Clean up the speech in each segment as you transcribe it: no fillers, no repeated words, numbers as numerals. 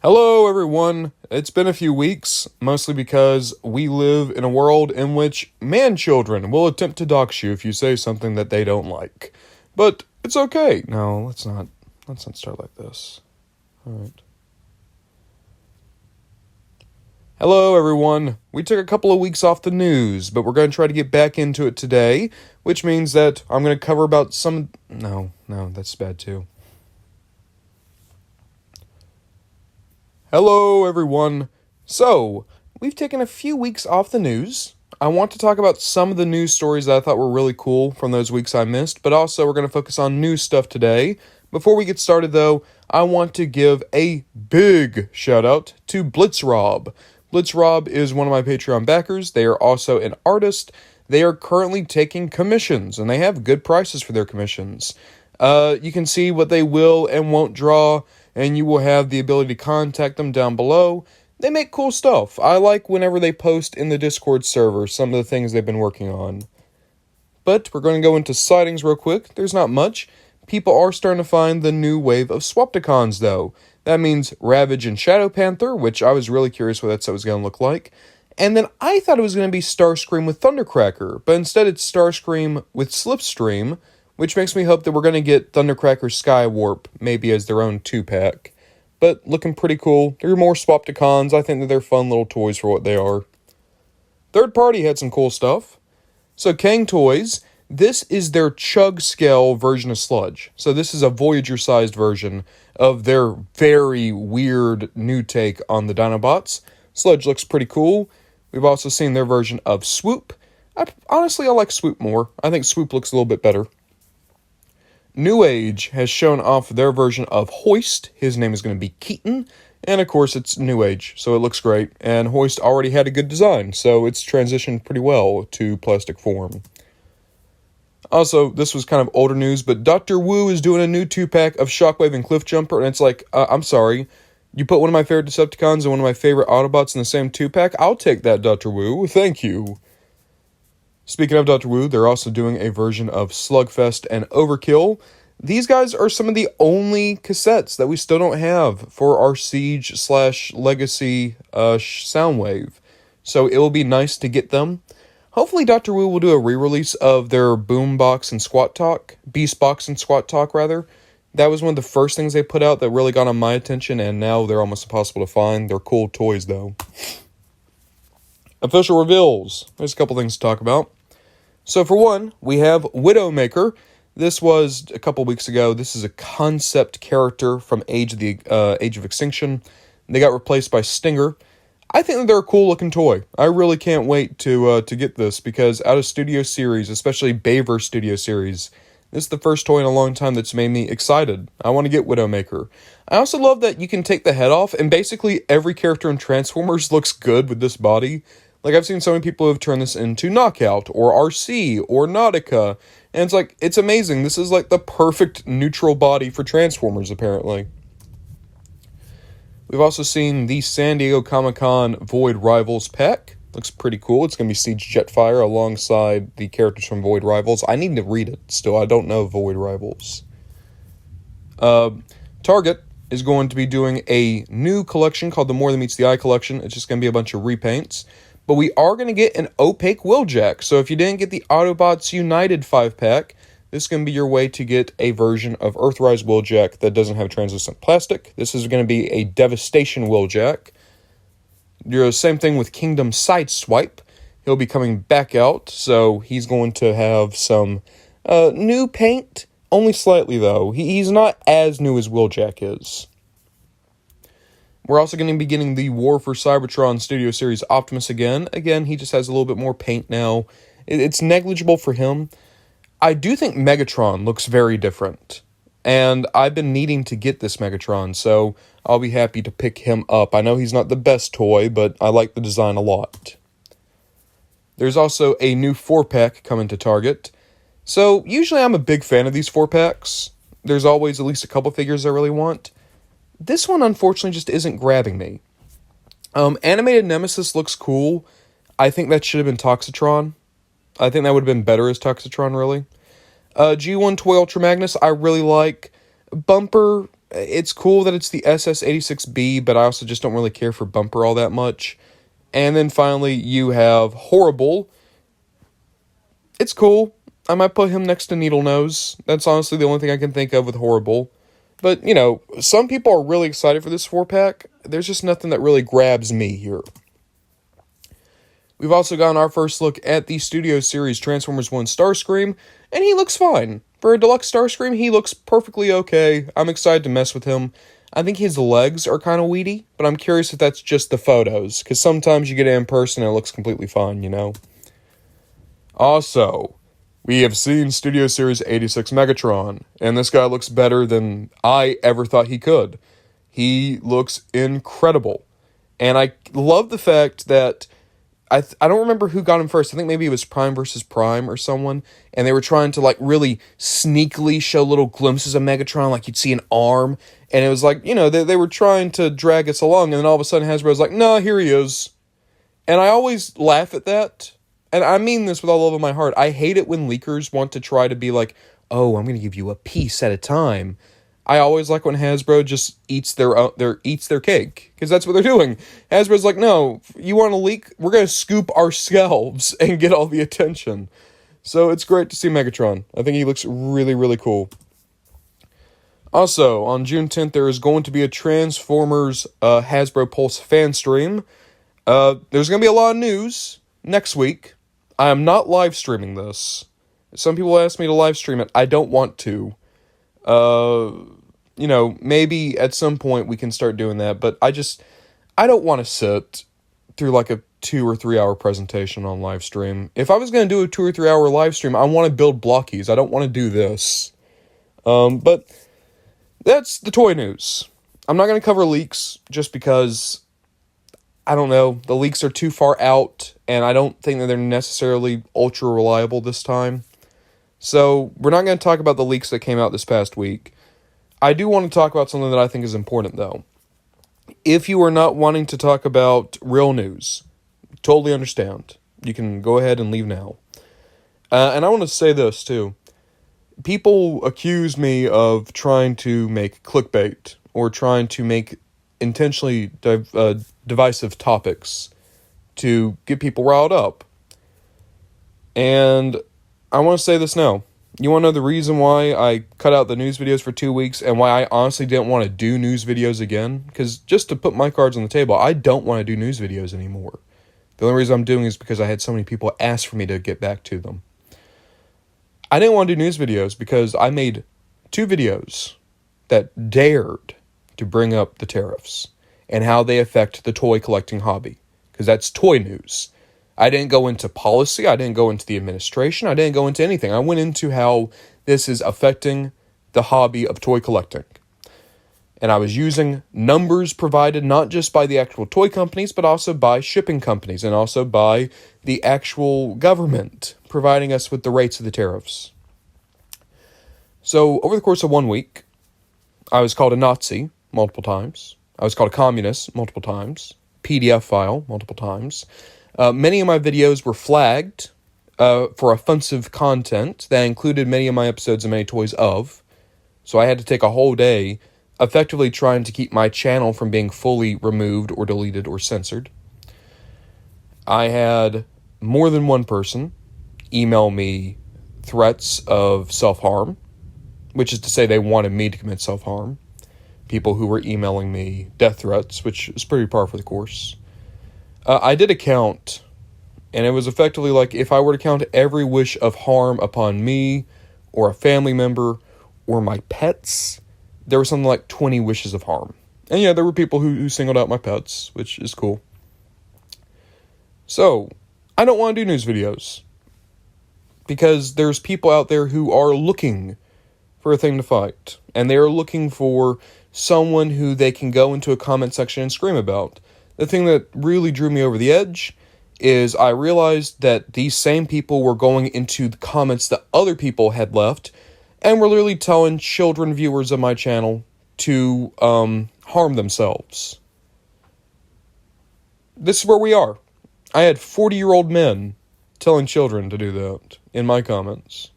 Hello, everyone. It's been a few weeks, mostly because we live in a world in which man-children will attempt to dox you if you say something that they don't like. But it's okay. No, let's not start like this. All right. Hello, everyone. We took a couple of weeks off the news, but we're going to try to get back into it today, which means that I'm going to cover about some... No, that's bad too. Hello, everyone. So, we've taken a few weeks off the news. I want to talk about some of the news stories that I thought were really cool from those weeks I missed, but also we're going to focus on news stuff today. Before we get started, though, I want to give a big shout-out to BlitzRob. BlitzRob is one of my Patreon backers. They are also an artist. They are currently taking commissions, and they have good prices for their commissions. You can see what they will and won't draw, and you will have the ability to contact them down below. They make cool stuff. I like whenever they post in the Discord server some of the things they've been working on. But we're going to go into sightings real quick. There's not much. People are starting to find the new wave of Swapticons, though. That means Ravage and Shadow Panther, which I was really curious what that set was going to look like. And then I thought it was going to be Starscream with Thundercracker, but instead it's Starscream with Slipstream, which makes me hope that we're going to get Thundercracker Skywarp maybe as their own 2-pack. But looking pretty cool. There are more Swapticons. I think that they're fun little toys for what they are. Third Party had some cool stuff. So Kang Toys, this is their Chug scale version of Sludge. So this is a Voyager-sized version of their very weird new take on the Dinobots. Sludge looks pretty cool. We've also seen their version of Swoop. Honestly, I like Swoop more. I think Swoop looks a little bit better. New Age has shown off their version of Hoist. His name is going to be Keaton. And of course, it's New Age, so it looks great. And Hoist already had a good design, so it's transitioned pretty well to plastic form. Also, this was kind of older news, but Dr. Wu is doing a new 2-pack of Shockwave and Cliffjumper, and it's like, I'm sorry, you put one of my favorite Decepticons and one of my favorite Autobots in the same 2-pack? I'll take that, Dr. Wu. Thank you. Speaking of Dr. Wu, they're also doing a version of Slugfest and Overkill. These guys are some of the only cassettes that we still don't have for our Siege/Legacy Soundwave. So it will be nice to get them. Hopefully Dr. Wu will do a re-release of their Boombox and Squat Talk. Beastbox and Squat Talk, rather. That was one of the first things they put out that really got on my attention, and now they're almost impossible to find. They're cool toys, though. Official reveals. There's a couple things to talk about. So for one, we have Widowmaker. This was a couple weeks ago. This is a concept character from Age of Extinction. They got replaced by Stinger. I think that they're a cool looking toy. I really can't wait to get this because out of Studio Series, especially Bayverse Studio Series, this is the first toy in a long time that's made me excited. I want to get Widowmaker. I also love that you can take the head off, and basically every character in Transformers looks good with this body. Like, I've seen so many people who have turned this into Knockout, or RC, or Nautica, and it's like, it's amazing. This is like the perfect neutral body for Transformers, apparently. We've also seen the San Diego Comic-Con Void Rivals pack. Looks pretty cool. It's going to be Siege Jetfire alongside the characters from Void Rivals. I need to read it still. I don't know Void Rivals. Target is going to be doing a new collection called the More Than Meets the Eye collection. It's just going to be a bunch of repaints. But we are going to get an opaque Wheeljack. So if you didn't get the Autobots United 5-pack, this is going to be your way to get a version of Earthrise Wheeljack that doesn't have translucent plastic. This is going to be a Devastation Wheeljack. You're the same thing with Kingdom Sideswipe. He'll be coming back out, so he's going to have some new paint. Only slightly, though. He's not as new as Wheeljack is. We're also going to be getting the War for Cybertron Studio Series Optimus again. Again, he just has a little bit more paint now. It's negligible for him. I do think Megatron looks very different. And I've been needing to get this Megatron, so I'll be happy to pick him up. I know he's not the best toy, but I like the design a lot. There's also a new 4-pack coming to Target. So, usually I'm a big fan of these 4-packs. There's always at least a couple figures I really want. This one, unfortunately, just isn't grabbing me. Animated Nemesis looks cool. I think that should have been Toxitron. I think that would have been better as Toxitron, really. G1 Toy Ultra Magnus, I really like. Bumper, It's cool that it's the SS86B, but I also just don't really care for Bumper all that much. And then finally, you have Horrible. It's cool. I might put him next to Needle Nose. That's honestly the only thing I can think of with Horrible. But, some people are really excited for this 4-pack. There's just nothing that really grabs me here. We've also gotten our first look at the Studio Series Transformers 1 Starscream, and he looks fine. For a deluxe Starscream, he looks perfectly okay. I'm excited to mess with him. I think his legs are kind of weedy, but I'm curious if that's just the photos, because sometimes you get it in person and it looks completely fine, Also, we have seen Studio Series 86 Megatron, and this guy looks better than I ever thought he could. He looks incredible. And I love the fact that I don't remember who got him first. I think maybe it was Prime versus Prime or someone. And they were trying to, really sneakily show little glimpses of Megatron, like you'd see an arm. And it was like, they were trying to drag us along. And then all of a sudden Hasbro's like, no, here he is. And I always laugh at that. And I mean this with all of my heart. I hate it when leakers want to try to be like, oh, I'm going to give you a piece at a time. I always like when Hasbro just eats their cake, because that's what they're doing. Hasbro's like, no, you want to leak? We're going to scoop ourselves and get all the attention. So it's great to see Megatron. I think he looks really, really cool. Also, on June 10th, there is going to be a Transformers Hasbro Pulse fan stream. There's going to be a lot of news next week. I am not live streaming this. Some people ask me to live stream it. I don't want to. Maybe at some point we can start doing that, but I don't want to sit through like a 2 or 3 hour presentation on live stream. If I was going to do a 2 or 3 hour live stream, I want to build blockies. I don't want to do this. But that's the toy news. I'm not going to cover leaks just because, I don't know, the leaks are too far out, and I don't think that they're necessarily ultra reliable this time. So, we're not going to talk about the leaks that came out this past week. I do want to talk about something that I think is important, though. If you are not wanting to talk about real news, totally understand. You can go ahead and leave now. And I want to say this, too. People accuse me of trying to make clickbait, or trying to make intentionally divisive topics to get people riled up. And I want to say this now. You want to know the reason why I cut out the news videos for 2 weeks and why I honestly didn't want to do news videos again? Because just to put my cards on the table, I don't want to do news videos anymore. The only reason I'm doing it is because I had so many people ask for me to get back to them. I didn't want to do news videos because I made 2 videos that dared to bring up the tariffs and how they affect the toy collecting hobby. Because that's toy news. I didn't go into policy, I didn't go into the administration, I didn't go into anything. I went into how this is affecting the hobby of toy collecting. And I was using numbers provided not just by the actual toy companies, but also by shipping companies, and also by the actual government providing us with the rates of the tariffs. So, over the course of 1 week, I was called a Nazi multiple times. I was called a communist multiple times. PDF file multiple times. Many of my videos were flagged for offensive content that included many of my episodes of Many Toys Of. So I had to take a whole day effectively trying to keep my channel from being fully removed or deleted or censored. I had more than one person email me threats of self-harm, which is to say they wanted me to commit self-harm. People who were emailing me death threats, which is pretty par for the course. I did a count, and it was effectively like if I were to count every wish of harm upon me, or a family member, or my pets, there was something like 20 wishes of harm. And yeah, there were people who singled out my pets, which is cool. So, I don't want to do news videos, because there's people out there who are looking for a thing to fight, and they are looking for someone who they can go into a comment section and scream about. The thing that really drew me over the edge is I realized that these same people were going into the comments that other people had left and were literally telling children viewers of my channel to harm themselves. This is where we are. I had 40-year-old men telling children to do that in my comments.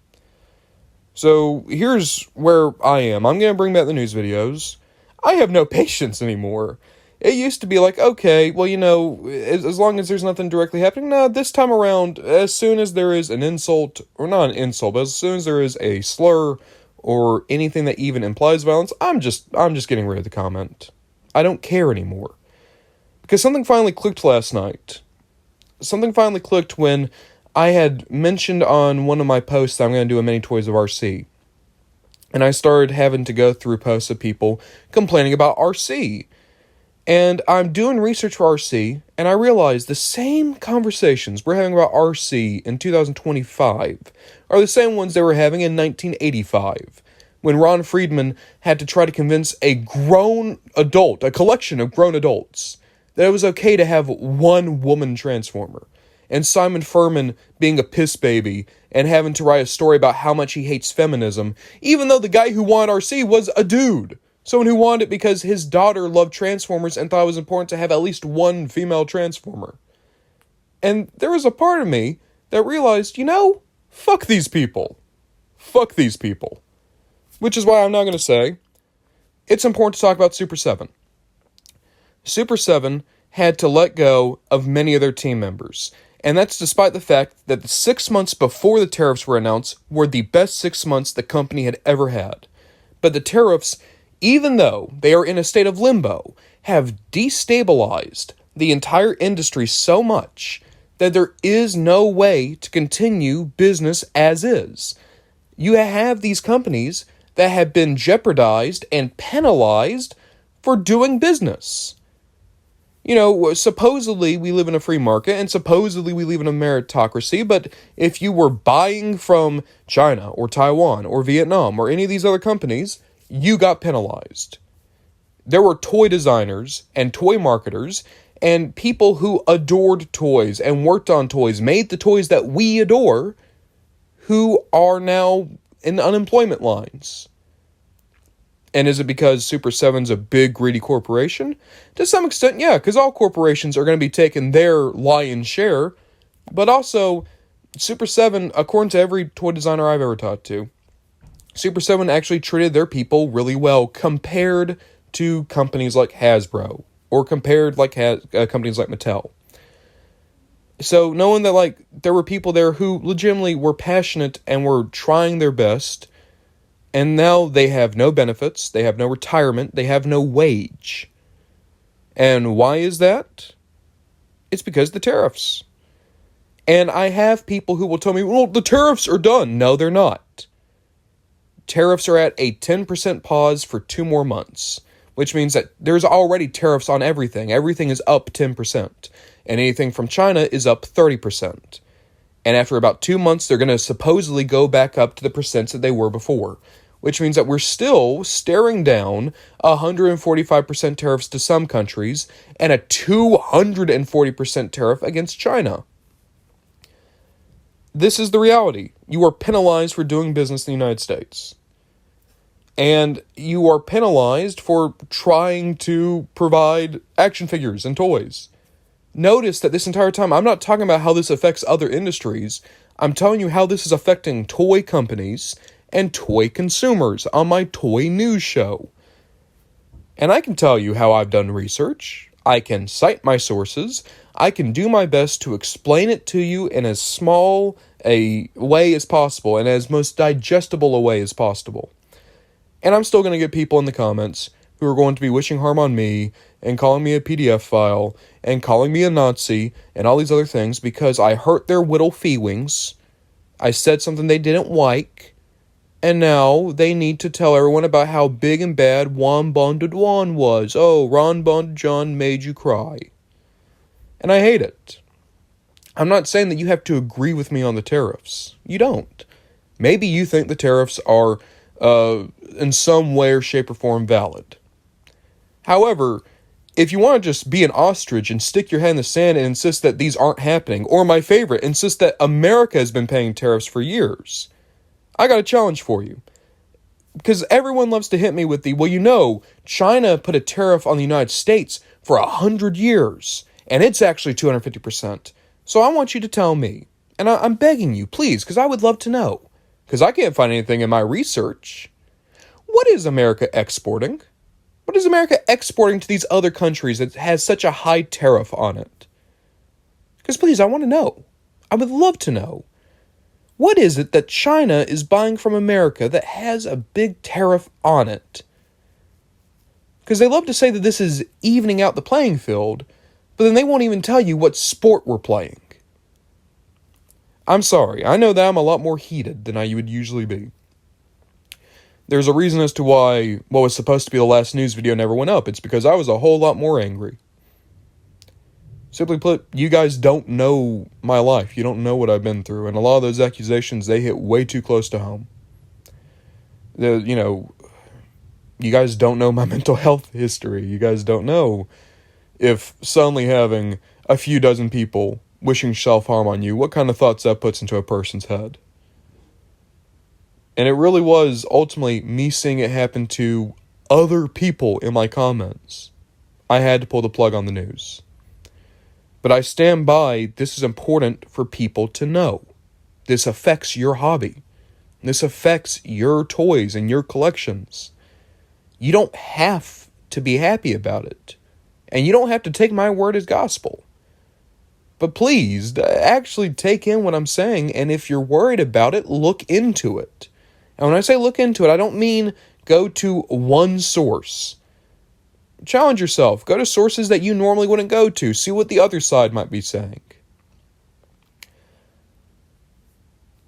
So here's where I am. I'm going to bring back the news videos. I have no patience anymore. It used to be like, okay, well, as long as there's nothing directly happening, no, this time around, as soon as there is an insult, or not an insult, but as soon as there is a slur or anything that even implies violence, I'm just getting rid of the comment. I don't care anymore. Because something finally clicked last night. Something finally clicked when I had mentioned on one of my posts that I'm going to do a mini toys of RC. And I started having to go through posts of people complaining about RC. And I'm doing research for RC, and I realized the same conversations we're having about RC in 2025 are the same ones they were having in 1985, when Ron Friedman had to try to convince a grown adult, a collection of grown adults, that it was okay to have one woman transformer. And Simon Furman being a piss baby and having to write a story about how much he hates feminism, even though the guy who wanted RC was a dude. Someone who wanted it because his daughter loved Transformers and thought it was important to have at least one female Transformer. And there was a part of me that realized, fuck these people. Fuck these people. Which is why I'm now going to say, it's important to talk about Super 7. Super 7 had to let go of many of their team members. And that's despite the fact that the 6 months before the tariffs were announced were the best 6 months the company had ever had. But the tariffs, even though they are in a state of limbo, have destabilized the entire industry so much that there is no way to continue business as is. You have these companies that have been jeopardized and penalized for doing business. Supposedly we live in a free market and supposedly we live in a meritocracy, but if you were buying from China or Taiwan or Vietnam or any of these other companies, you got penalized. There were toy designers and toy marketers and people who adored toys and worked on toys, made the toys that we adore, who are now in unemployment lines. And is it because Super 7's a big, greedy corporation? To some extent, yeah, because all corporations are going to be taking their lion's share. But also, Super 7, according to every toy designer I've ever talked to, Super 7 actually treated their people really well compared to companies like Hasbro or compared like companies like Mattel. So knowing that there were people there who legitimately were passionate and were trying their best, and now they have no benefits, they have no retirement, they have no wage. And why is that? It's because of the tariffs. And I have people who will tell me, well, the tariffs are done. No, they're not. Tariffs are at a 10% pause for 2 more months, which means that there's already tariffs on everything. Everything is up 10%, and anything from China is up 30%. And after about 2 months, they're going to supposedly go back up to the percents that they were before, which means that we're still staring down 145% tariffs to some countries and a 240% tariff against China. This is the reality. You are penalized for doing business in the United States. And you are penalized for trying to provide action figures and toys. Notice that this entire time, I'm not talking about how this affects other industries. I'm telling you how this is affecting toy companies and toy consumers on my toy news show. And I can tell you how I've done research. I can cite my sources. I can do my best to explain it to you in as small a way as possible and as most digestible a way as possible. And I'm still going to get people in the comments who are going to be wishing harm on me and calling me a PDF file and calling me a Nazi and all these other things because I hurt their whittle feelings. I said something they didn't like, and now they need to tell everyone about how big and bad Juan Bonded Juan was. Oh, Ron Bonded John made you cry. And I hate it. I'm not saying that you have to agree with me on the tariffs. You don't. Maybe you think the tariffs are in some way or shape or form valid. However, if you want to just be an ostrich and stick your head in the sand and insist that these aren't happening, or my favorite, insist that America has been paying tariffs for years, I got a challenge for you. Because everyone loves to hit me with China put a tariff on the United States for 100 years, and it's actually 250%. So I want you to tell me, and I'm begging you, please, because I would love to know. Because I can't find anything in my research. What is America exporting? What is America exporting to these other countries that has such a high tariff on it? Because please, I want to know. I would love to know. What is it that China is buying from America that has a big tariff on it? Because they love to say that this is evening out the playing field, but then they won't even tell you what sport we're playing. I'm sorry, I know that I'm a lot more heated than I would usually be. There's a reason as to why what was supposed to be the last news video never went up. It's because I was a whole lot more angry. Simply put, you guys don't know my life. You don't know what I've been through. And a lot of those accusations, they hit way too close to home. You guys don't know my mental health history. You guys don't know if suddenly having a few dozen people wishing self-harm on you, what kind of thoughts that puts into a person's head. And it really was ultimately me seeing it happen to other people in my comments. I had to pull the plug on the news. But I stand by, this is important for people to know. This affects your hobby. This affects your toys and your collections. You don't have to be happy about it. And you don't have to take my word as gospel. But please, actually take in what I'm saying, and if you're worried about it, look into it. And when I say look into it, I don't mean go to one source. Challenge yourself. Go to sources that you normally wouldn't go to. See what the other side might be saying.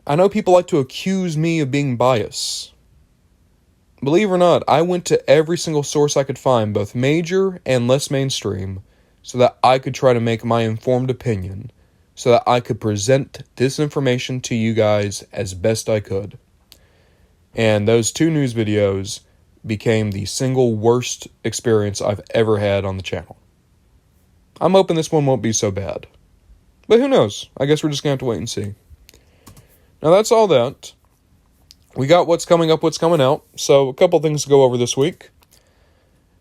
I know people like to accuse me of being biased. Believe it or not, I went to every single source I could find, both major and less mainstream, so that I could try to make my informed opinion, so that I could present this information to you guys as best I could. And those 2 news videos became the single worst experience I've ever had on the channel. I'm hoping this one won't be so bad. But who knows? I guess we're just going to have to wait and see. Now that's all that. We got what's coming up, what's coming out. So a couple things to go over this week.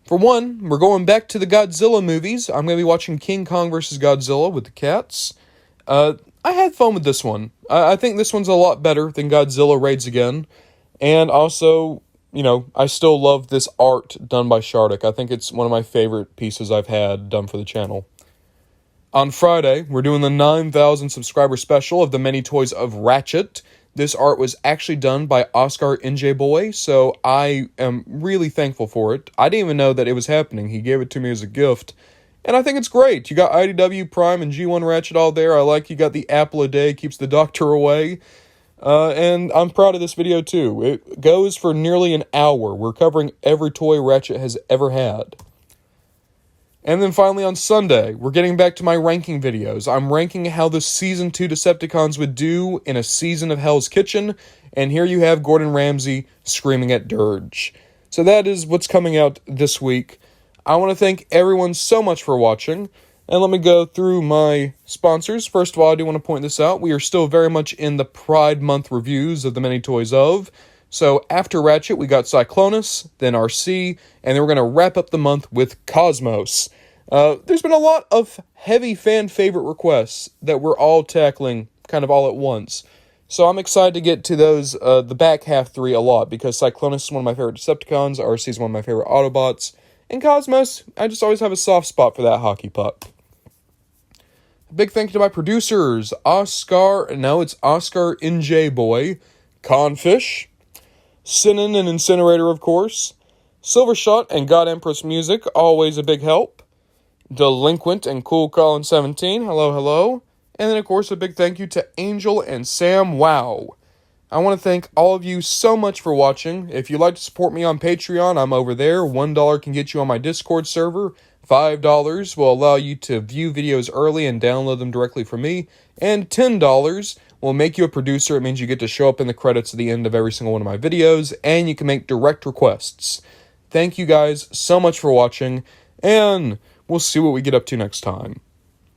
For one, we're going back to the Godzilla movies. I'm going to be watching King Kong vs. Godzilla with the cats. I had fun with this one. I think this one's a lot better than Godzilla Raids Again. And also, I still love this art done by Shardik. I think it's one of my favorite pieces I've had done for the channel. On Friday, we're doing the 9,000 subscriber special of the Many Toys of Ratchet. This art was actually done by Oscar NJ so I am really thankful for it. I didn't even know that it was happening. He gave it to me as a gift. And I think it's great. You got IDW, Prime, and G1 Ratchet all there. I like you got the apple a day, keeps the doctor away. And I'm proud of this video too. It goes for nearly an hour. We're covering every toy Ratchet has ever had. And then finally on Sunday, we're getting back to my ranking videos. I'm ranking how the Season 2 Decepticons would do in a season of Hell's Kitchen. And here you have Gordon Ramsay screaming at Dirge. So that is what's coming out this week. I want to thank everyone so much for watching. And let me go through my sponsors. First of all, I do want to point this out. We are still very much in the Pride Month reviews of the Many Toys of. So after Ratchet, we got Cyclonus, then RC, and then we're going to wrap up the month with Cosmos. There's been a lot of heavy fan favorite requests that we're all tackling kind of all at once. So I'm excited to get to those, the back half 3 a lot, because Cyclonus is one of my favorite Decepticons, RC is one of my favorite Autobots, and Cosmos, I just always have a soft spot for that hockey puck. Big thank you to my producers, Oscar NJ Boy, Confish, Sinnin and Incinerator, of course, Silvershot and God Empress Music, always a big help, Delinquent and Cool Colin 17, hello, and then of course a big thank you to Angel and Sam Wow. I want to thank all of you so much for watching. If you'd like to support me on Patreon, I'm over there. $1 can get you on my Discord server. $5 will allow you to view videos early and download them directly from me. And $10 will make you a producer. It means you get to show up in the credits at the end of every single one of my videos, and you can make direct requests. Thank you guys so much for watching, and we'll see what we get up to next time.